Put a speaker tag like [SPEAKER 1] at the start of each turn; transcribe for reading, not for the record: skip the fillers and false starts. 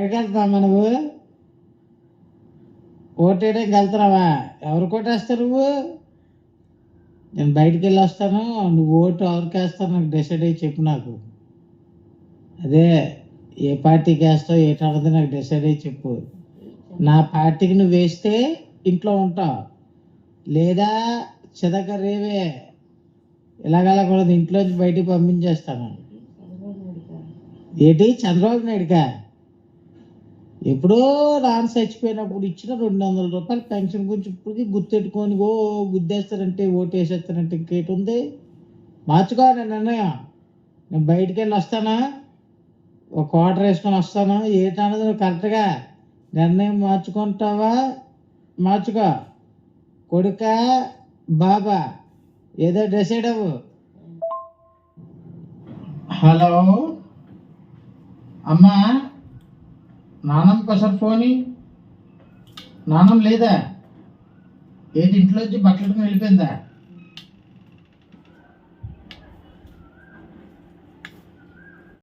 [SPEAKER 1] ఎక్కడికి వెళ్తున్నావా నువ్వు? ఓటేయడానికి వెళ్తున్నావా? ఎవరు కొట్టేస్తావు నువ్వు? నేను బయటికి వెళ్ళి వస్తాను, నువ్వు ఓటు ఎవరికి వేస్తావు నాకు డిసైడ్ అయ్యి చెప్పు నాకు. అదే ఏ పార్టీకి వేస్తావు ఏటన్నది నాకు డిసైడ్ అయ్యి చెప్పు. నా పార్టీకి నువ్వు వేస్తే ఇంట్లో ఉంటావు, లేదా చిదక రేవే ఇలాగలకూడదు, ఇంట్లోంచి బయటికి పంపించేస్తాను. ఏంటి చంద్రబాబు నాయుడుకా? ఎప్పుడో నాన్న చచ్చిపోయినప్పుడు ఇచ్చిన 200 రూపాయలు పెన్షన్ గురించి ఇప్పటికీ గుర్తెట్టుకొని గుద్దేస్తారంటే ఓటు వేసేస్తారంటే ఇంకేటి ఉంది? మార్చుకో నేను నిర్ణయం. నేను బయటికి వెళ్ళి వస్తానా, ఒక క్వార్టర్ వేసుకొని వస్తాను, ఏటన్నది నువ్వు కరెక్ట్గా నిర్ణయం మార్చుకుంటావా? మార్చుకో. కొడుక బాబా ఏదో డిసైడ్ అవ్వు. హలో అమ్మా, నాన్నమ్మకి ఒకసారి ఫోన్. నాన్నమ్మ లేదా? ఏంటి ఇంట్లోంచి బట్టలు వెళ్ళిపోయిందా?